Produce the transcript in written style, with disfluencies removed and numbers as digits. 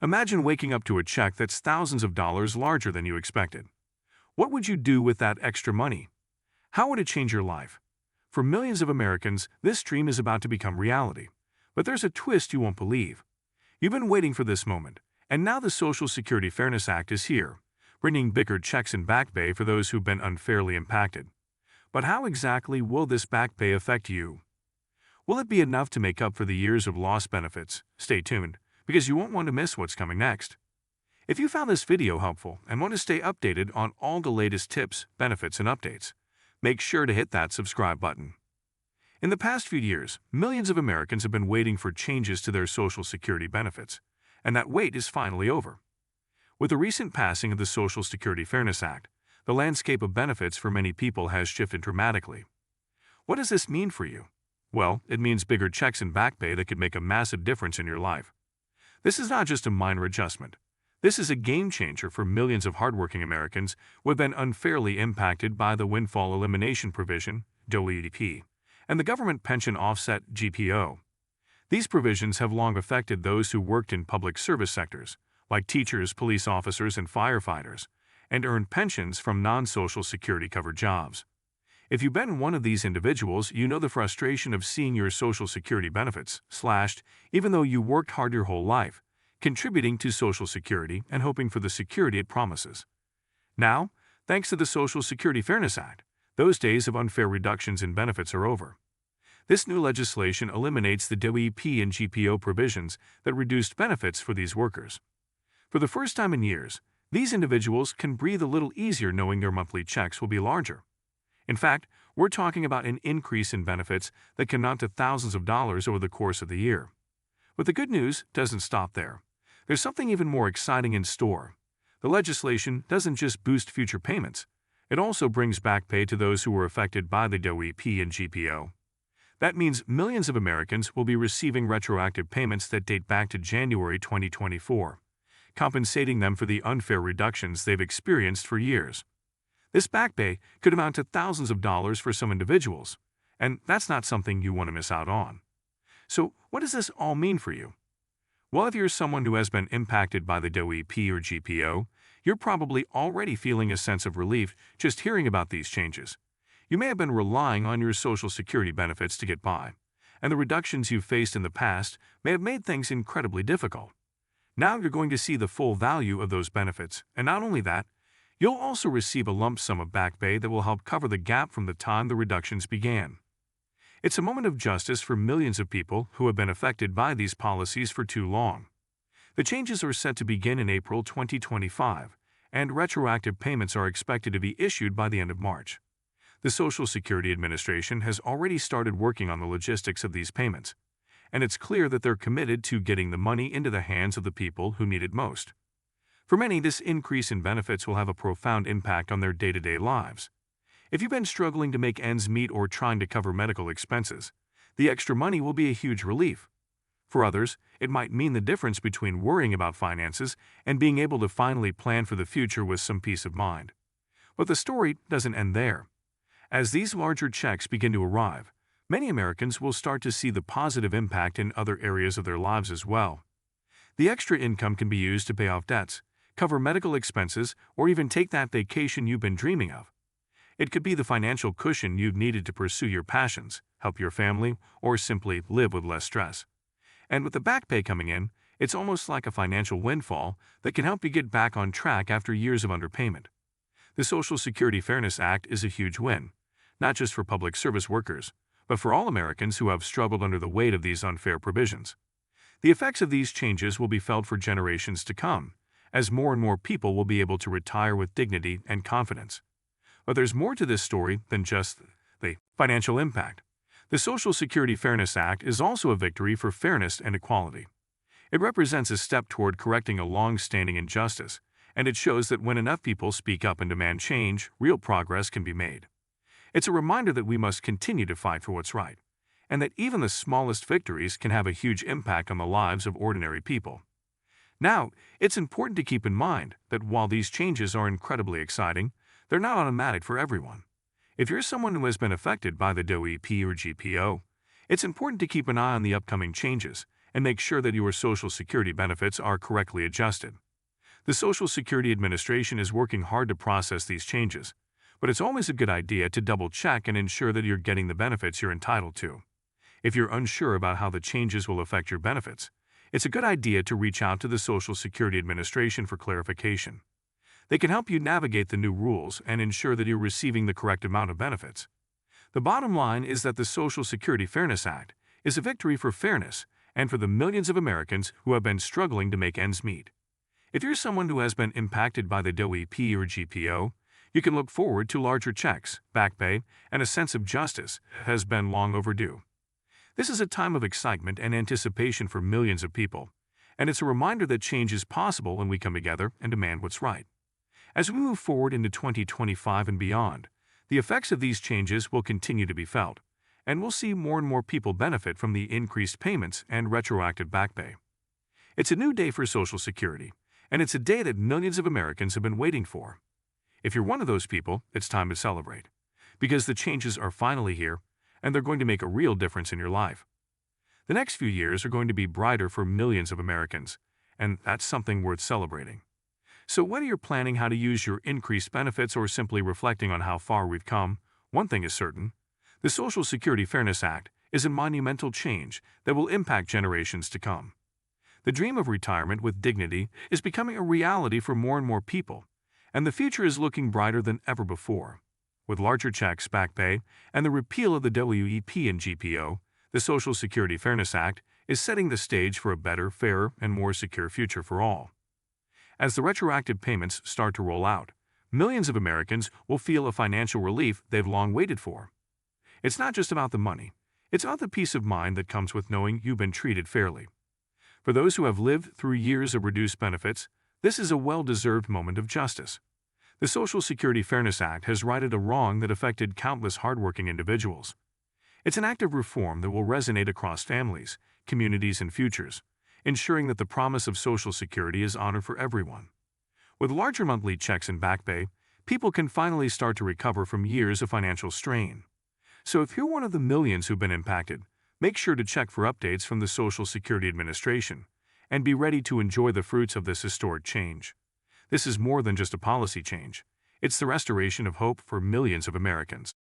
Imagine waking up to a check that's thousands of dollars larger than you expected. What would you do with that extra money? How would it change your life? For millions of Americans, this dream is about to become reality. But there's a twist you won't believe. You've been waiting for this moment, and now the Social Security Fairness Act is here, bringing bigger checks and Backpay for those who've been unfairly impacted. But how exactly will this Backpay affect you? Will it be enough to make up for the years of lost benefits? Stay tuned, because you won't want to miss what's coming next. If you found this video helpful and want to stay updated on all the latest tips, benefits, and updates, make sure to hit that subscribe button. In the past few years, millions of Americans have been waiting for changes to their Social Security benefits, and that wait is finally over. With the recent passing of the Social Security Fairness Act, the landscape of benefits for many people has shifted dramatically. What does this mean for you? Well, it means bigger checks and Backpay that could make a massive difference in your life. This is not just a minor adjustment. This is a game changer for millions of hardworking Americans who have been unfairly impacted by the Windfall Elimination Provision, WEP, and the Government Pension Offset, GPO. These provisions have long affected those who worked in public service sectors, like teachers, police officers, and firefighters, and earned pensions from non-Social Security covered jobs. If you've been one of these individuals, you know the frustration of seeing your Social Security benefits slashed, even though you worked hard your whole life, contributing to Social Security and hoping for the security it promises. Now, thanks to the Social Security Fairness Act, those days of unfair reductions in benefits are over. This new legislation eliminates the WEP and GPO provisions that reduced benefits for these workers. For the first time in years, these individuals can breathe a little easier knowing their monthly checks will be larger. In fact, we're talking about an increase in benefits that can amount to thousands of dollars over the course of the year. But the good news doesn't stop there. There's something even more exciting in store. The legislation doesn't just boost future payments, it also brings back pay to those who were affected by the WEP and GPO. That means millions of Americans will be receiving retroactive payments that date back to January 2024, compensating them for the unfair reductions they've experienced for years. This back pay could amount to thousands of dollars for some individuals, and that's not something you want to miss out on. So, what does this all mean for you? Well, if you're someone who has been impacted by the WEP or GPO, you're probably already feeling a sense of relief just hearing about these changes. You may have been relying on your Social Security benefits to get by, and the reductions you've faced in the past may have made things incredibly difficult. Now you're going to see the full value of those benefits, and not only that, you'll also receive a lump sum of back pay that will help cover the gap from the time the reductions began. It's a moment of justice for millions of people who have been affected by these policies for too long. The changes are set to begin in April 2025, and retroactive payments are expected to be issued by the end of March. The Social Security Administration has already started working on the logistics of these payments, and it's clear that they're committed to getting the money into the hands of the people who need it most. For many, this increase in benefits will have a profound impact on their day-to-day lives. If you've been struggling to make ends meet or trying to cover medical expenses, the extra money will be a huge relief. For others, it might mean the difference between worrying about finances and being able to finally plan for the future with some peace of mind. But the story doesn't end there. As these larger checks begin to arrive, many Americans will start to see the positive impact in other areas of their lives as well. The extra income can be used to pay off debts, cover medical expenses, or even take that vacation you've been dreaming of. It could be the financial cushion you've needed to pursue your passions, help your family, or simply live with less stress. And with the back pay coming in, it's almost like a financial windfall that can help you get back on track after years of underpayment. The Social Security Fairness Act is a huge win, not just for public service workers, but for all Americans who have struggled under the weight of these unfair provisions. The effects of these changes will be felt for generations to come, as more and more people will be able to retire with dignity and confidence. But there's more to this story than just the financial impact. The Social Security Fairness Act is also a victory for fairness and equality. It represents a step toward correcting a long-standing injustice, and it shows that when enough people speak up and demand change, real progress can be made. It's a reminder that we must continue to fight for what's right, and that even the smallest victories can have a huge impact on the lives of ordinary people. Now, it's important to keep in mind that while these changes are incredibly exciting, they're not automatic for everyone. If you're someone who has been affected by the WEP or GPO, it's important to keep an eye on the upcoming changes and make sure that your Social Security benefits are correctly adjusted. The Social Security Administration is working hard to process these changes, but it's always a good idea to double-check and ensure that you're getting the benefits you're entitled to. If you're unsure about how the changes will affect your benefits, it's a good idea to reach out to the Social Security Administration for clarification. They can help you navigate the new rules and ensure that you're receiving the correct amount of benefits. The bottom line is that the Social Security Fairness Act is a victory for fairness and for the millions of Americans who have been struggling to make ends meet. If you're someone who has been impacted by the DOE or GPO, you can look forward to larger checks, back pay, and a sense of justice that has been long overdue. This is a time of excitement and anticipation for millions of people, and it's a reminder that change is possible when we come together and demand what's right. As we move forward into 2025 and beyond, the effects of these changes will continue to be felt, and we'll see more and more people benefit from the increased payments and retroactive back pay. It's a new day for Social Security, and it's a day that millions of Americans have been waiting for. If you're one of those people, it's time to celebrate, because the changes are finally here, and they're going to make a real difference in your life. The next few years are going to be brighter for millions of Americans, and that's something worth celebrating. So whether you're planning how to use your increased benefits or simply reflecting on how far we've come, one thing is certain: the Social Security Fairness Act is a monumental change that will impact generations to come. The dream of retirement with dignity is becoming a reality for more and more people, and the future is looking brighter than ever before. With larger checks, back pay, and the repeal of the WEP and GPO, the Social Security Fairness Act is setting the stage for a better, fairer, and more secure future for all. As the retroactive payments start to roll out, millions of Americans will feel a financial relief they've long waited for. It's not just about the money, it's about the peace of mind that comes with knowing you've been treated fairly. For those who have lived through years of reduced benefits, this is a well-deserved moment of justice. The Social Security Fairness Act has righted a wrong that affected countless hardworking individuals. It's an act of reform that will resonate across families, communities, and futures, ensuring that the promise of Social Security is honored for everyone. With larger monthly checks and back pay, people can finally start to recover from years of financial strain. So if you're one of the millions who've been impacted, make sure to check for updates from the Social Security Administration and be ready to enjoy the fruits of this historic change. This is more than just a policy change. It's the restoration of hope for millions of Americans.